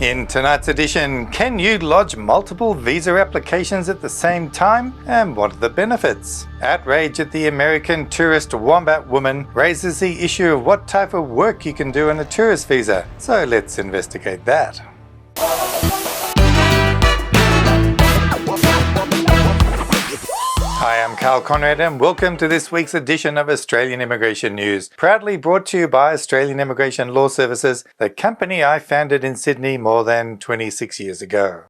In tonight's edition, can you lodge multiple visa applications at the same time? And what are the benefits? Outrage at the American tourist Wombat Woman raises the issue of what type of work you can do on a tourist visa. So let's investigate that. Hi, I'm Karl Konrad and welcome to this week's edition of Australian Immigration News, proudly brought to you by Australian Immigration Law Services, the company I founded in Sydney more than 26 years ago.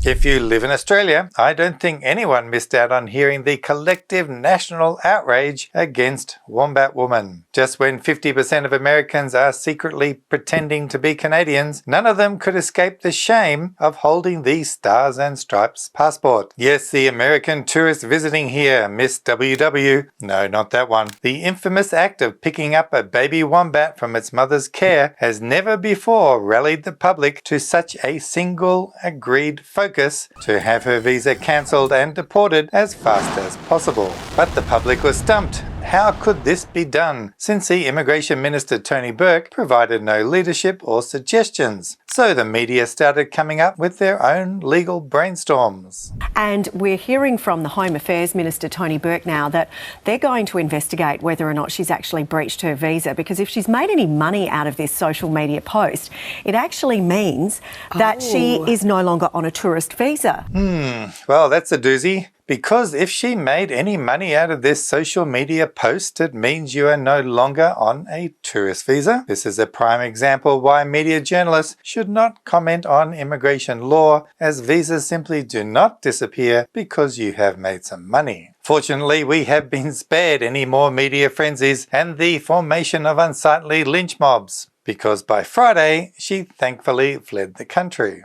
If you live in Australia, I don't think anyone missed out on hearing the collective national outrage against Wombat Woman. Just when 50% of Americans are secretly pretending to be Canadians, none of them could escape the shame of holding the Stars and Stripes passport. Yes, the American tourist visiting here, Miss WW, no, not that one. The infamous act of picking up a baby wombat from its mother's care has never before rallied the public to such a single agreed focus to have her visa cancelled and deported as fast as possible. But the public was stumped. How could this be done, since the Immigration Minister Tony Burke provided no leadership or suggestions? So the media started coming up with their own legal brainstorms. And we're hearing from the Home Affairs Minister Tony Burke now that they're going to investigate whether or not she's actually breached her visa, because if she's made any money out of this social media post, it actually means that she is no longer on a tourist visa. Well, that's a doozy. Because if she made any money out of this social media post, it means you are no longer on a tourist visa. This is a prime example why media journalists should not comment on immigration law, as visas simply do not disappear because you have made some money. Fortunately, we have been spared any more media frenzies and the formation of unsightly lynch mobs, because by Friday, she thankfully fled the country.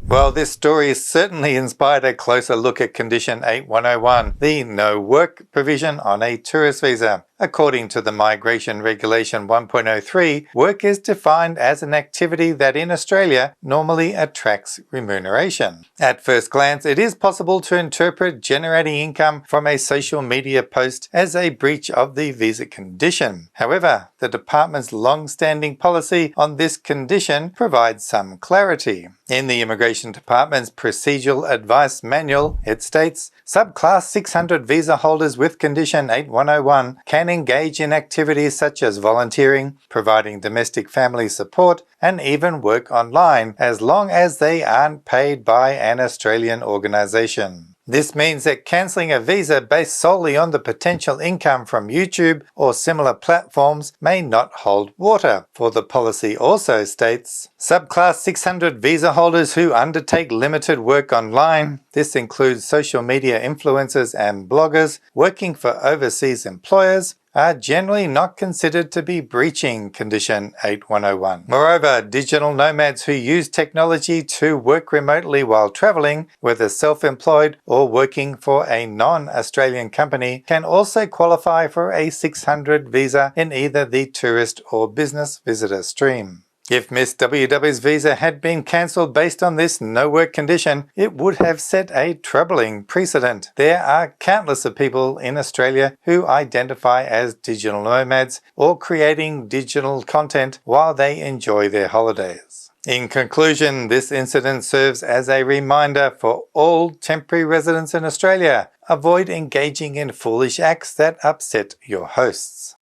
Well, this story certainly inspired a closer look at Condition 8101, the no work provision on a tourist visa. According to the Migration Regulation 1.03, work is defined as an activity that in Australia normally attracts remuneration. At first glance, it is possible to interpret generating income from a social media post as a breach of the visa condition. However, the department's long-standing policy on this condition provides some clarity. In the Immigration Department's Procedural Advice Manual, it states, Subclass 600 visa holders with Condition 8101 can engage in activities such as volunteering, providing domestic family support, and even work online, as long as they aren't paid by an Australian organisation. This means that cancelling a visa based solely on the potential income from YouTube or similar platforms may not hold water, for the policy also states, Subclass 600 visa holders who undertake limited work online, this includes social media influencers and bloggers working for overseas employers, are generally not considered to be breaching Condition 8101. Moreover, digital nomads who use technology to work remotely while travelling, whether self-employed or working for a non-Australian company, can also qualify for a 600 visa in either the tourist or business visitor stream. If Miss WW's visa had been cancelled based on this no-work condition, it would have set a troubling precedent. There are countless of people in Australia who identify as digital nomads or creating digital content while they enjoy their holidays. In conclusion, this incident serves as a reminder for all temporary residents in Australia. Avoid engaging in foolish acts that upset your hosts.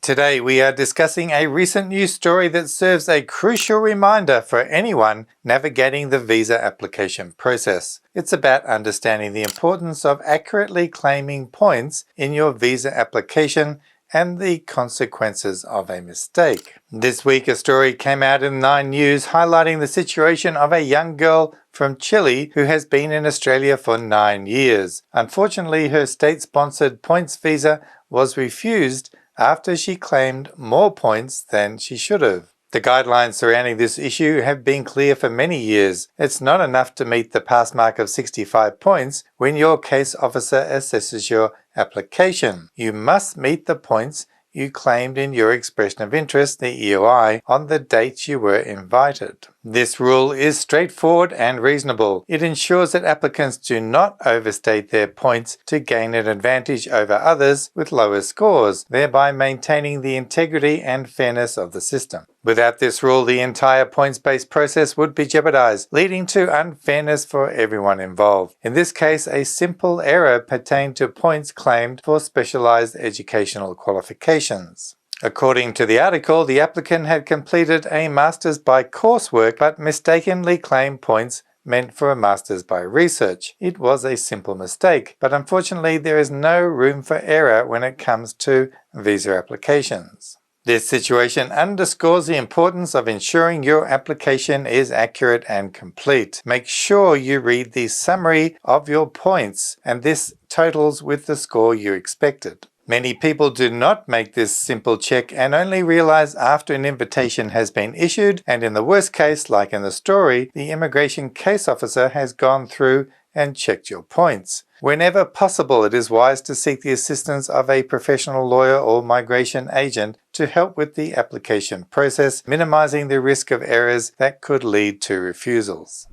Today we are discussing a recent news story that serves a crucial reminder for anyone navigating the visa application process. It's about understanding the importance of accurately claiming points in your visa application and the consequences of a mistake. This week a story came out in 9 News highlighting the situation of a young girl from Chile who has been in Australia for 9 years. Unfortunately, her state-sponsored points visa was refused after she claimed more points than she should have. The guidelines surrounding this issue have been clear for many years. It's not enough to meet the pass mark of 65 points when your case officer assesses your application. You must meet the points you claimed in your expression of interest, the EOI, on the date you were invited. This rule is straightforward and reasonable. It ensures that applicants do not overstate their points to gain an advantage over others with lower scores, thereby maintaining the integrity and fairness of the system. Without this rule, the entire points-based process would be jeopardized, leading to unfairness for everyone involved. In this case, a simple error pertained to points claimed for specialized educational qualifications. According to the article, the applicant had completed a Masters by coursework but mistakenly claimed points meant for a Masters by research. It was a simple mistake, but unfortunately there is no room for error when it comes to visa applications. This situation underscores the importance of ensuring your application is accurate and complete. Make sure you read the summary of your points, and this totals with the score you expected. Many people do not make this simple check and only realize after an invitation has been issued, and in the worst case, like in the story, the immigration case officer has gone through and checked your points. Whenever possible, it is wise to seek the assistance of a professional lawyer or migration agent to help with the application process, minimizing the risk of errors that could lead to refusals.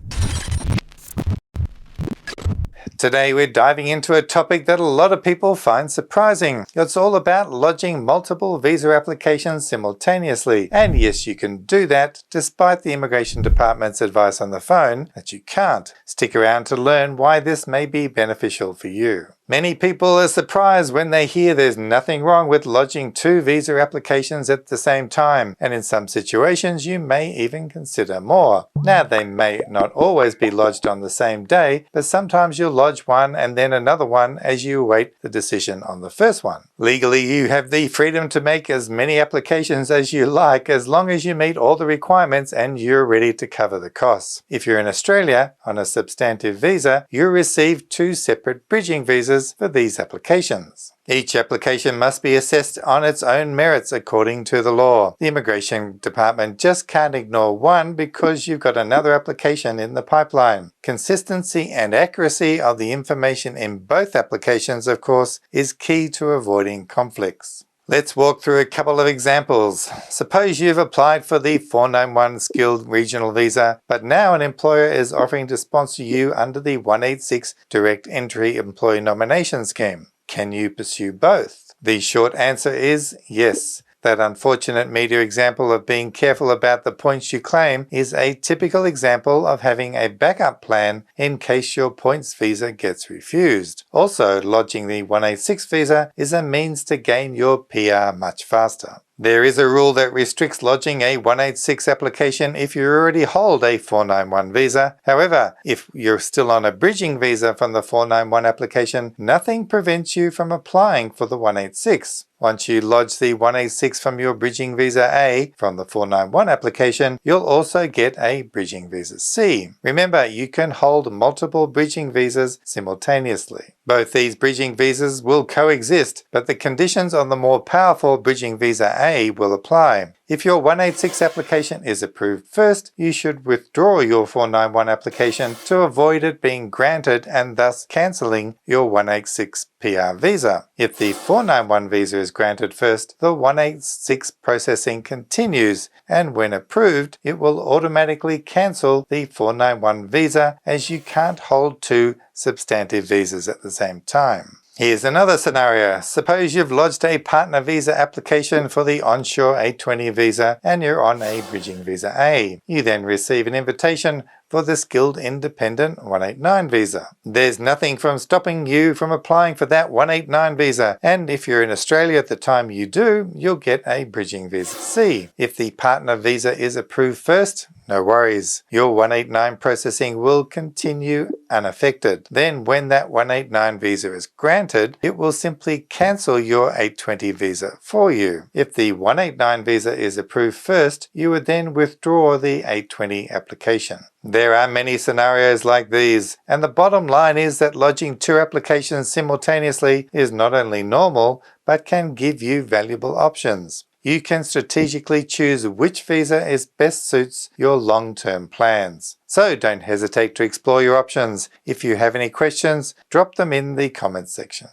Today we're diving into a topic that a lot of people find surprising. It's all about lodging multiple visa applications simultaneously. And yes, you can do that despite the Immigration Department's advice on the phone that you can't. Stick around to learn why this may be beneficial for you. Many people are surprised when they hear there's nothing wrong with lodging 2 visa applications at the same time, and in some situations you may even consider more. Now, they may not always be lodged on the same day, but sometimes you'll lodge one and then another one as you await the decision on the first one. Legally, you have the freedom to make as many applications as you like as long as you meet all the requirements and you're ready to cover the costs. If you're in Australia on a substantive visa, you receive 2 separate bridging visas for these applications. Each application must be assessed on its own merits according to the law. The Immigration Department just can't ignore one because you've got another application in the pipeline. Consistency and accuracy of the information in both applications, of course, is key to avoiding conflicts. Let's walk through a couple of examples. Suppose you've applied for the 491 skilled regional visa, but now an employer is offering to sponsor you under the 186 direct entry employee nomination scheme. Can you pursue both? The short answer is yes. That unfortunate media example of being careful about the points you claim is a typical example of having a backup plan in case your points visa gets refused. Also, lodging the 186 visa is a means to gain your PR much faster. There is a rule that restricts lodging a 186 application if you already hold a 491 visa. However, if you're still on a bridging visa from the 491 application, nothing prevents you from applying for the 186. Once you lodge the 186 from your bridging visa A from the 491 application, you'll also get a bridging visa C. Remember, you can hold multiple bridging visas simultaneously. Both these bridging visas will coexist, but the conditions on the more powerful bridging visa A will apply. If your 186 application is approved first, you should withdraw your 491 application to avoid it being granted and thus cancelling your 186 PR visa. If the 491 visa is granted first, the 186 processing continues, and when approved, it will automatically cancel the 491 visa as you can't hold 2 substantive visas at the same time. Here's another scenario. Suppose you've lodged a partner visa application for the onshore 820 visa and you're on a bridging visa A. You then receive an invitation for the skilled independent 189 visa. There's nothing from stopping you from applying for that 189 visa, and if you're in Australia at the time you do, you'll get a bridging visa C. If the partner visa is approved first, no worries. Your 189 processing will continue unaffected. Then when that 189 visa is granted, it will simply cancel your 820 visa for you. If the 189 visa is approved first, you would then withdraw the 820 application. There are many scenarios like these, and the bottom line is that lodging 2 applications simultaneously is not only normal, but can give you valuable options. You can strategically choose which visa is best suits your long-term plans. So don't hesitate to explore your options. If you have any questions, drop them in the comments section.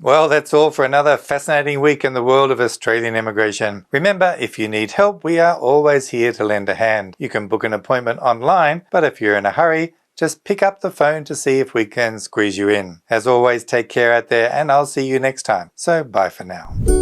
Well, that's all for another fascinating week in the world of Australian immigration. Remember, if you need help, we are always here to lend a hand. You can book an appointment online, but if you're in a hurry, just pick up the phone to see if we can squeeze you in. As always, take care out there, and I'll see you next time. So bye for now.